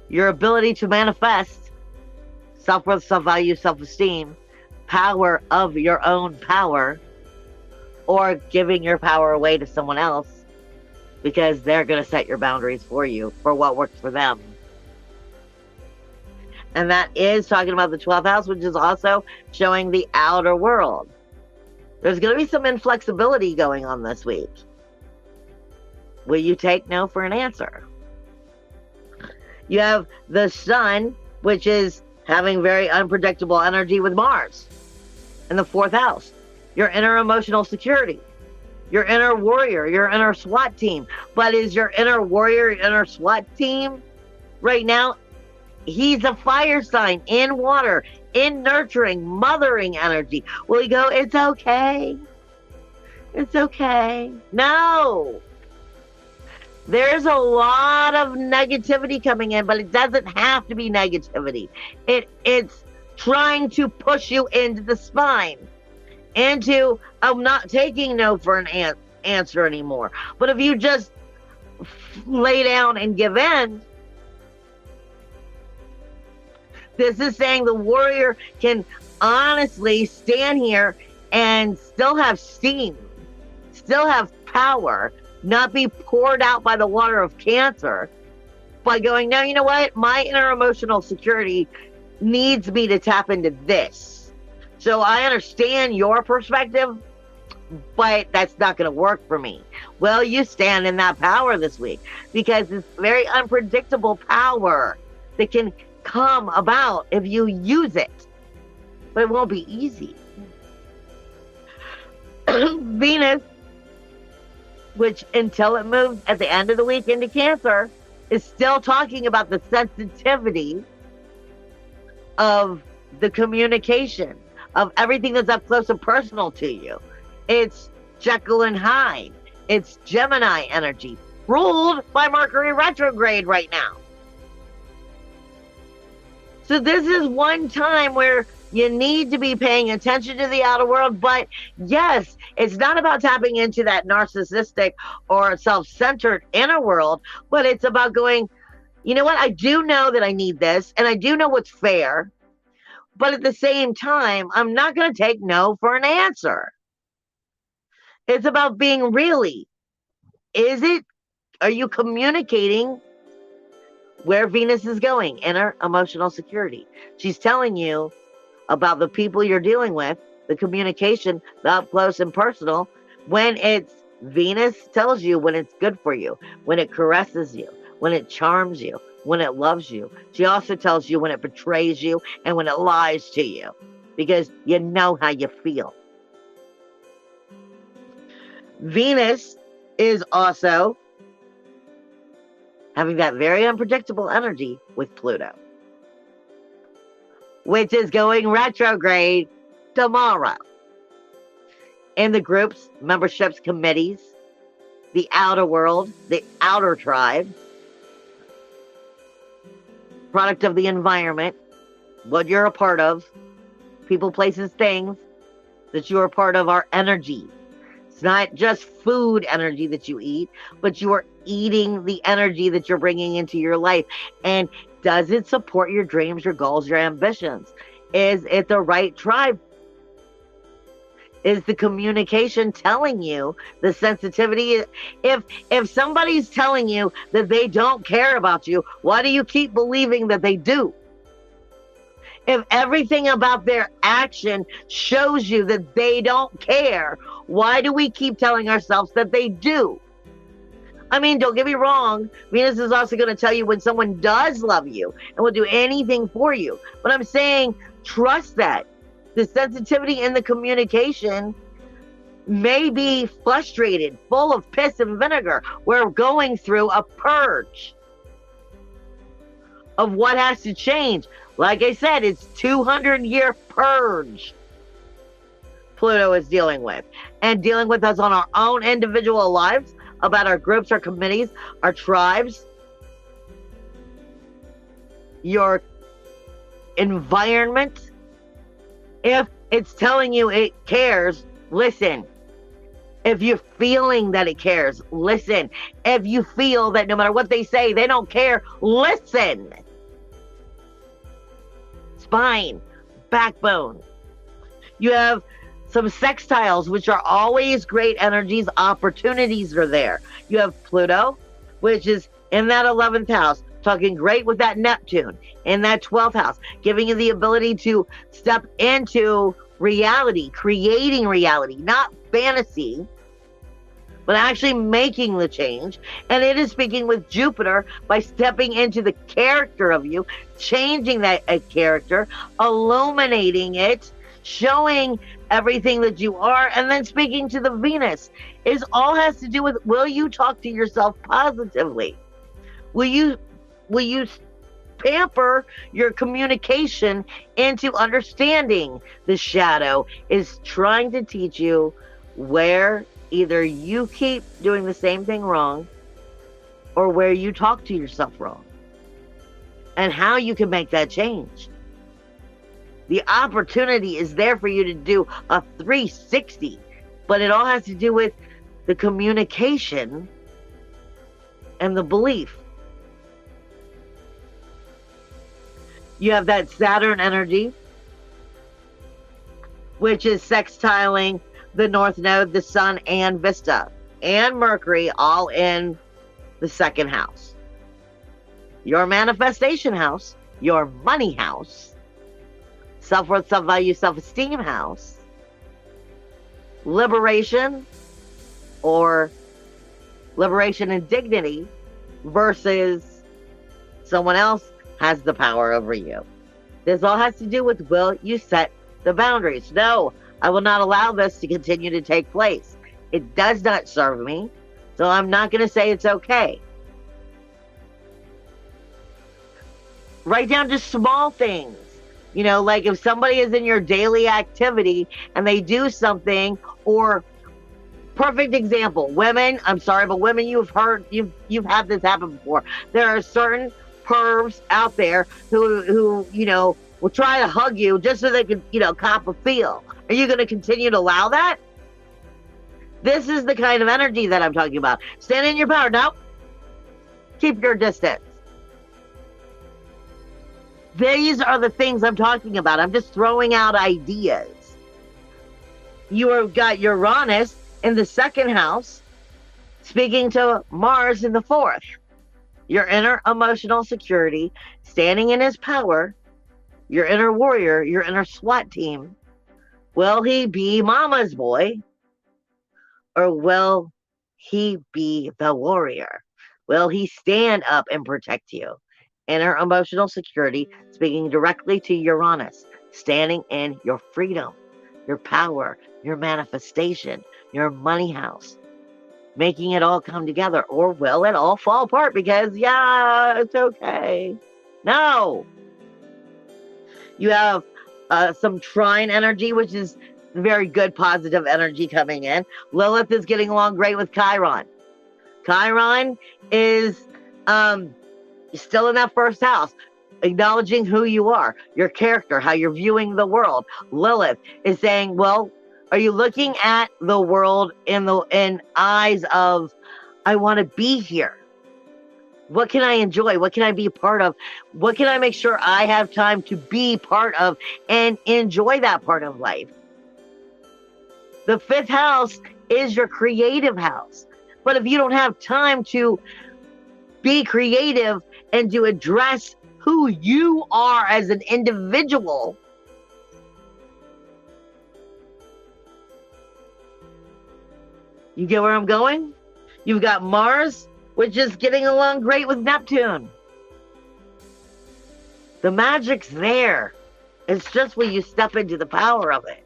Your ability to manifest self-worth, self-value, self-esteem, power of your own power, or giving your power away to someone else because they're going to set your boundaries for you for what works for them. And that is talking about the 12th house, which is also showing the outer world. There's going to be some inflexibility going on this week. Will you take no for an answer? You have the Sun, which is having very unpredictable energy with Mars in the 4th house. Your inner emotional security, your inner warrior, your inner SWAT team. But is your inner warrior, your inner SWAT team right now? He's a fire sign in water, in nurturing, mothering energy. Will he go, it's okay? It's okay. No. There's a lot of negativity coming in, but it doesn't have to be negativity. It's trying to push you into the spine. Into, I'm not taking no for an answer anymore. But if you just lay down and give in, this is saying the warrior can honestly stand here and still have steam, still have power, not be poured out by the water of Cancer, by going, no, you know what? My inner emotional security needs me to tap into this. So I understand your perspective, but that's not going to work for me. Well, you stand in that power this week because it's very unpredictable power that can come about if you use it, but it won't be easy. Venus, which until it moves at the end of the week into Cancer, is still talking about the sensitivity of the communication, of everything that's up close and personal to you. It's Jekyll and Hyde. It's Gemini energy, ruled by Mercury retrograde right now. So this is one time where you need to be paying attention to the outer world. But yes, it's not about tapping into that narcissistic or self-centered inner world, but it's about going, you know what? I do know that I need this, and I do know what's fair. But at the same time, I'm not going to take no for an answer. It's about being really. Are you communicating where Venus is going? Inner emotional security. She's telling you about the people you're dealing with, the communication, the up close and personal. When it's Venus tells you when it's good for you, when it caresses you, when it charms you, when it loves you. She also tells you when it betrays you and when it lies to you, because you know how you feel. Venus is also having that very unpredictable energy with Pluto, which is going retrograde tomorrow. In the groups, memberships, committees, the outer world, the outer tribe, product of the environment, what you're a part of, people, places, things that you are part of are energy. It's not just food energy that you eat, but you are eating the energy that you're bringing into your life. And does it support your dreams, your goals, your ambitions? Is it the right tribe? Is the communication telling you the sensitivity? If somebody's telling you that they don't care about you, why do you keep believing that they do? If everything about their action shows you that they don't care, why do we keep telling ourselves that they do? I mean, don't get me wrong. Venus is also going to tell you when someone does love you and will do anything for you. But I'm saying, trust that. The sensitivity in the communication may be frustrated, full of piss and vinegar. We're going through a purge. of what has to change. Like I said, it's 200-year purge Pluto is dealing with. And dealing with us on our own individual lives, about our groups, our committees, our tribes, your environment. If it's telling you it cares, listen. If you're feeling that it cares, listen. If you feel that no matter what they say, they don't care, listen. Spine, backbone. You have some sextiles, which are always great energies. Opportunities are there. You have Pluto, which is in that 11th house, talking great with that Neptune in that 12th house, giving you the ability to step into reality, creating reality, not fantasy, but actually making the change. And it is speaking with Jupiter by stepping into the character of you, changing that character, illuminating it, showing everything that you are, and then speaking to the Venus. It all has to do with, will you talk to yourself positively? Will you pamper your communication into understanding the shadow is trying to teach you where either you keep doing the same thing wrong or where you talk to yourself wrong and how you can make that change. The opportunity is there for you to do a 360, but it all has to do with the communication and the belief. You have that Saturn energy, which is sextiling the North Node, the Sun, and Vista, and Mercury, all in the 2nd house. Your manifestation house, your money house, self-worth, self-value, self-esteem house, liberation, or liberation and dignity versus someone else has the power over you. This all has to do with, will you set the boundaries? No, I will not allow this to continue to take place. It does not serve me, so I'm not going to say it's okay. Write down just small things. You know, like if somebody is in your daily activity and they do something, or perfect example, women, I'm sorry, but women, you've had this happen before. There are certain pervs out there who you know, will try to hug you just so they can, you know, cop a feel. Are you going to continue to allow that? This is the kind of energy that I'm talking about. Stand in your power. No. Keep your distance. These are the things I'm talking about. I'm just throwing out ideas. You have got Uranus in the 2nd house, speaking to Mars in the 4th. Your inner emotional security, standing in his power, your inner warrior, your inner SWAT team. Will he be mama's boy? Or will he be the warrior? Will he stand up and protect you? Inner emotional security, speaking directly to Uranus, standing in your freedom, your power, your manifestation, your money house, making it all come together. Or will it all fall apart because, yeah, it's okay? No. You have some trine energy, which is very good, positive energy coming in. Lilith is getting along great with Chiron. Chiron is still in that 1st house, acknowledging who you are, your character, how you're viewing the world. Lilith is saying, well, are you looking at the world in eyes of, I want to be here? What can I enjoy? What can I be a part of? What can I make sure I have time to be part of and enjoy that part of life? The 5th house is your creative house. But if you don't have time to be creative and to address who you are as an individual, you get where I'm going? You've got Mars, which is getting along great with Neptune. The magic's there. It's just when you step into the power of it.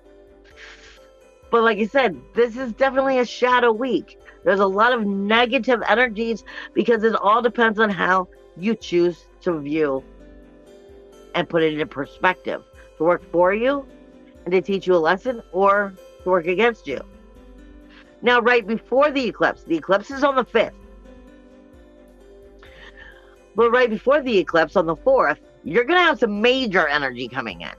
But like I said, this is definitely a shadow week. There's a lot of negative energies because it all depends on how you choose to view and put it into perspective to work for you and to teach you a lesson or to work against you. Now, right before the eclipse is on the 5th. But right before the eclipse on the 4th, you're going to have some major energy coming in.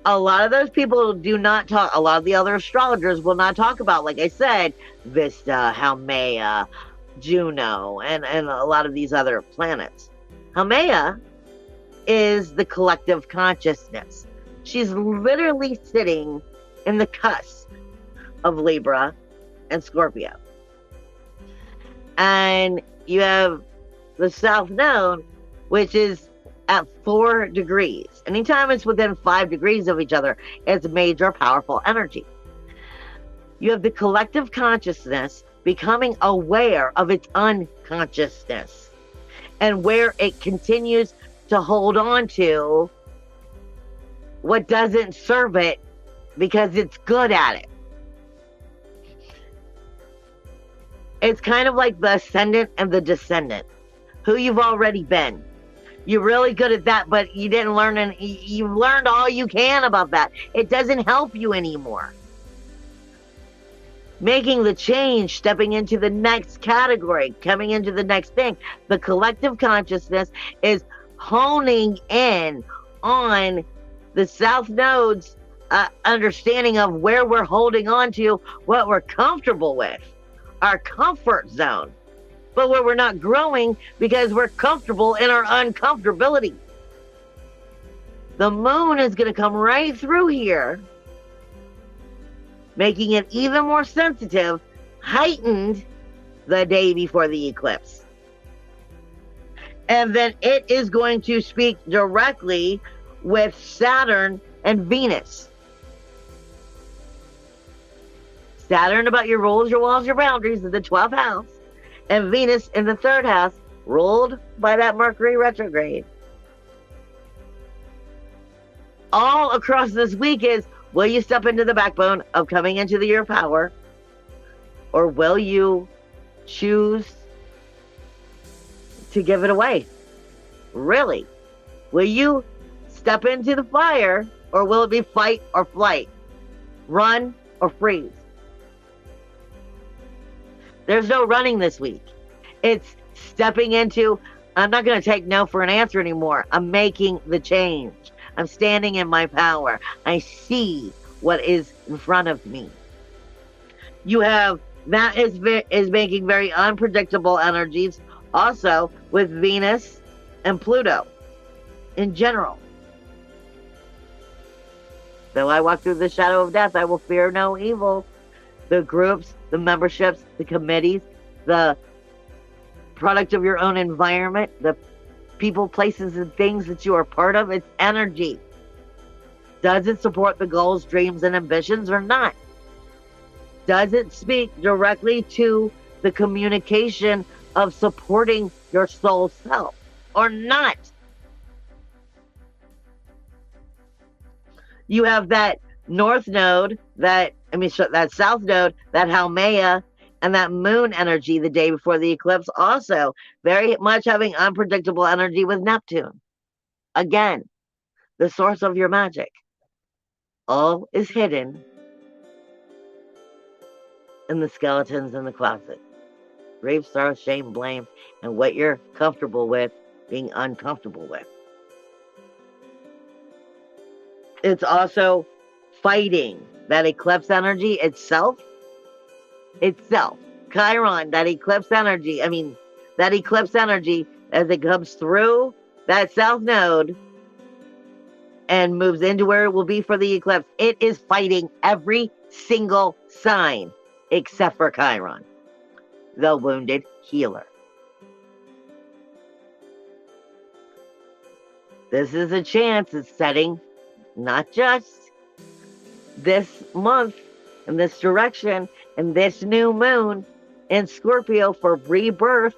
A lot of those people do not talk, a lot of the other astrologers will not talk about, like I said, Vesta, Haumea, Juno, and a lot of these other planets. Haumea is the collective consciousness. She's literally sitting in the cusp of Libra and Scorpio. And you have the South Node, which is at 4 degrees. Anytime it's within 5 degrees of each other, it's major powerful energy. You have the collective consciousness becoming aware of its unconsciousness and where it continues to hold on to what doesn't serve it because it's good at it. It's kind of like the ascendant and the descendant, who you've already been. You're really good at that, but you didn't learn, and you've learned all you can about that. It doesn't help you anymore. Making the change, stepping into the next category, coming into the next thing. The collective consciousness is honing in on the South Node's understanding of where we're holding on to, what we're comfortable with, our comfort zone. But where we're not growing because we're comfortable in our uncomfortability. The moon is going to come right through here, making it even more sensitive, heightened the day before the eclipse. And then it is going to speak directly with Saturn and Venus. Saturn about your rules, your walls, your boundaries in the 12th house. And Venus in the 3rd house, ruled by that Mercury retrograde. All across this week is, will you step into the backbone of coming into the year of power? Or will you choose to give it away? Really? Will you step into the fire, or will it be fight or flight? Run or freeze? There's no running this week. It's stepping into, I'm not going to take no for an answer anymore. I'm making the change. I'm standing in my power. I see what is in front of me. You have, that is making very unpredictable energies, also with Venus and Pluto in general. Though I walk through the shadow of death, I will fear no evil. The groups, the memberships, the committees, the product of your own environment, the people, places, and things that you are part of, it's energy. Does it support the goals, dreams, and ambitions or not? Does it speak directly to the communication of supporting your soul self or not? You have that North Node, that South Node, that Haumea, and that moon energy the day before the eclipse, also very much having unpredictable energy with Neptune. Again, the source of your magic. All is hidden in the skeletons in the closet. Grief, sorrow, shame, blame, and what you're comfortable with being uncomfortable with. It's also fighting that eclipse energy itself, Chiron, that eclipse energy as it comes through that South Node and moves into where it will be for the eclipse, it is fighting every single sign except for Chiron, the wounded healer. This is a chance. It's setting not just this month in this direction and this new moon in Scorpio for rebirth,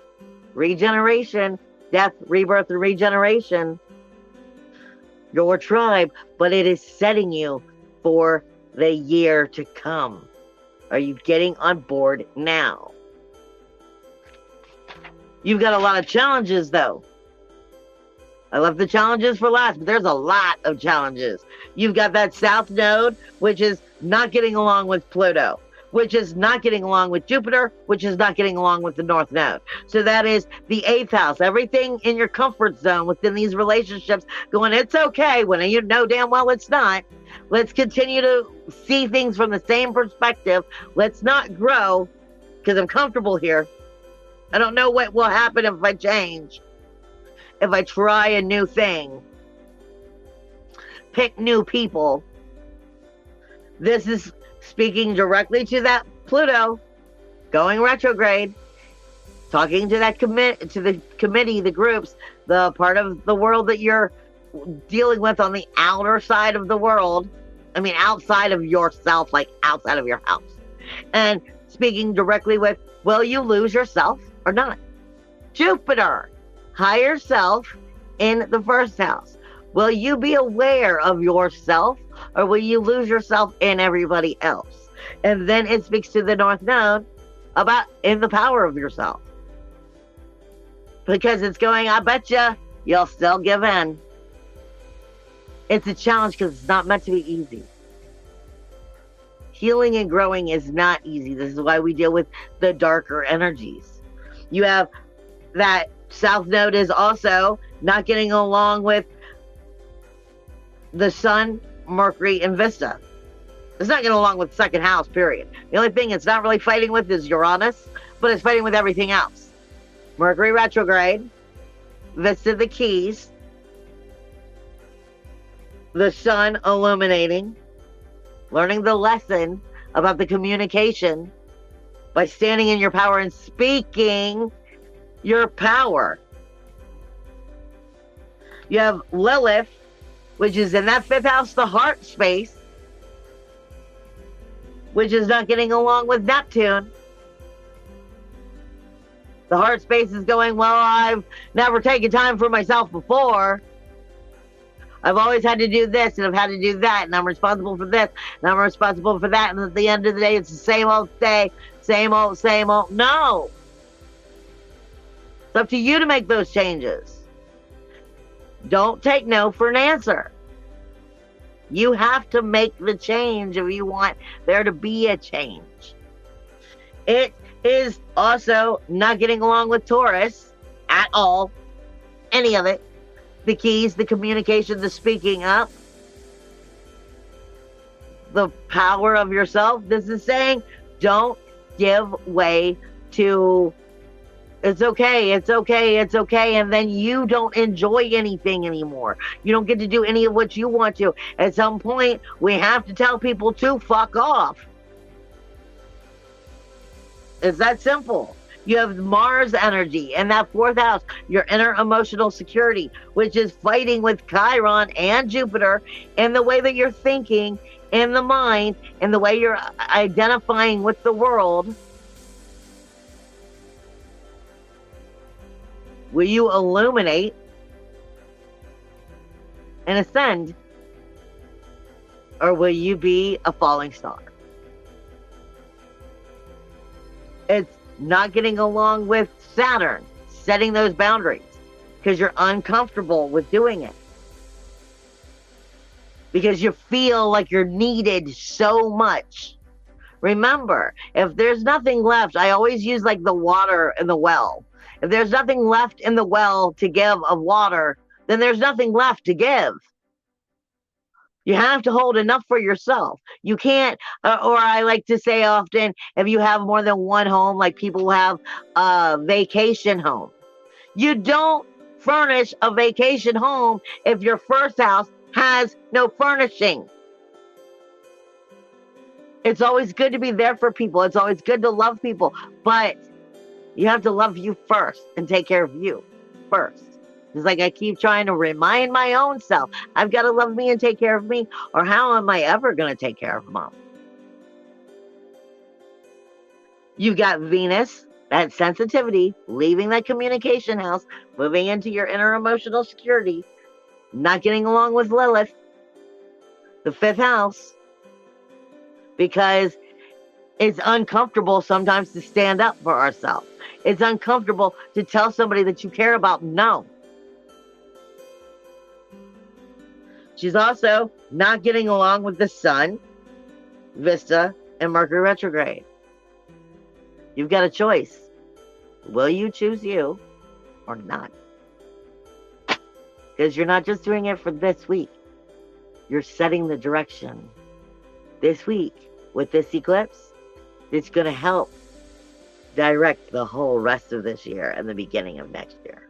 regeneration, death, rebirth, and regeneration, your tribe, but it is setting you for the year to come. Are you getting on board now? You've got a lot of challenges, though. I left the challenges for last, but there's a lot of challenges. You've got that South Node, which is not getting along with Pluto, which is not getting along with Jupiter, which is not getting along with the North Node. So that is the 8th house. Everything in your comfort zone within these relationships going, it's okay, when you know damn well it's not. Let's continue to see things from the same perspective. Let's not grow, because I'm comfortable here. I don't know what will happen if I change. If I try a new thing, pick new people. This is speaking directly to that Pluto going retrograde, talking to that the committee, the groups, the part of the world that you're dealing with on the outer side of the world. I mean, outside of yourself, like outside of your house. And speaking directly with, will you lose yourself or not? Jupiter, higher self in the 1st house. Will you be aware of yourself, or will you lose yourself in everybody else? And then it speaks to the North Node about in the power of yourself. Because it's going, I bet you'll still give in. It's a challenge because it's not meant to be easy. Healing and growing is not easy. This is why we deal with the darker energies. You have that South Node is also not getting along with the Sun, Mercury, and Vista. It's not getting along with 2nd house, period. The only thing it's not really fighting with is Uranus, but it's fighting with everything else. Mercury retrograde, Vista the keys, the Sun illuminating, learning the lesson about the communication by standing in your power and speaking your power. You have Lilith, which is in that 5th house, the heart space, which is not getting along with Neptune. The heart space is going, well, I've never taken time for myself before. I've always had to do this, and I've had to do that, and I'm responsible for this, and I'm responsible for that, and at the end of the day, it's the same old day, same old, same old. No! It's up to you to make those changes. Don't take no for an answer. You have to make the change if you want there to be a change. It is also not getting along with Taurus at all. Any of it. The keys, the communication, the speaking up. The power of yourself. This is saying don't give way to it's okay, it's okay, it's okay, and then you don't enjoy anything anymore. You don't get to do any of what you want to. At some point, we have to tell people to fuck off. It's that simple. You have Mars energy and that 4th house, your inner emotional security, which is fighting with Chiron and Jupiter in the way that you're thinking, in the mind, in the way you're identifying with the world. Will you illuminate and ascend, or will you be a falling star? It's not getting along with Saturn, setting those boundaries, because you're uncomfortable with doing it. Because you feel like you're needed so much. Remember, if there's nothing left, I always use like the water in the well. If there's nothing left in the well to give of water, then there's nothing left to give. You have to hold enough for yourself. You can't, or I like to say often, if you have more than one home, like people who have a vacation home, you don't furnish a vacation home if your 1st house has no furnishing. It's always good to be there for people. It's always good to love people, but you have to love you first and take care of you first. It's like I keep trying to remind my own self, I've got to love me and take care of me, or how am I ever going to take care of Mom? You've got Venus, that sensitivity, leaving that communication house, moving into your inner emotional security, not getting along with Lilith, the 5th house, because it's uncomfortable sometimes to stand up for ourselves. It's uncomfortable to tell somebody that you care about no. She's also not getting along with the Sun, Vista, and Mercury retrograde. You've got a choice. Will you choose you or not? Because you're not just doing it for this week. You're setting the direction. This week, with this eclipse, it's going to help direct the whole rest of this year and the beginning of next year.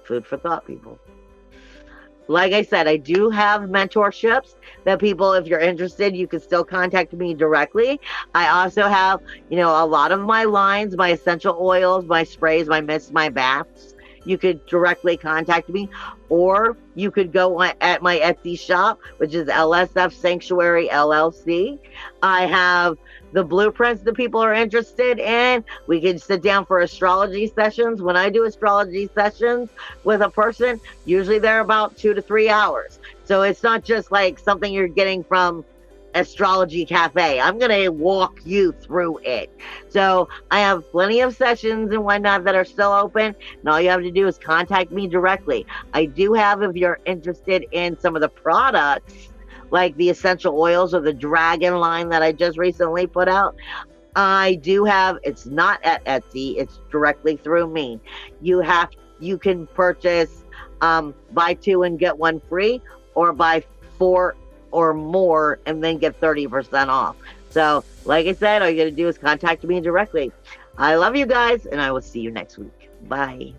Food for thought, people. Like I said, I do have mentorships that people, if you're interested, you can still contact me directly. I also have, a lot of my lines, my essential oils, my sprays, my mists, my baths. You could directly contact me, or you could go at my Etsy shop, which is LSF Sanctuary LLC. I have the blueprints that people are interested in. We can sit down for astrology sessions. When I do astrology sessions with a person, usually they're about 2 to 3 hours. So it's not just like something you're getting from Astrology Cafe. I'm going to walk you through it. So I have plenty of sessions and whatnot that are still open, and all you have to do is contact me directly. I do have, if you're interested in some of the products, like the essential oils or the dragon line that I just recently put out, I do have, it's not at Etsy, it's directly through me. You can purchase buy 2 and get 1 free, or buy 4 or more and then get 30% off. So, like I said, all you gotta do is contact me directly. I love you guys, and I will see you next week. Bye.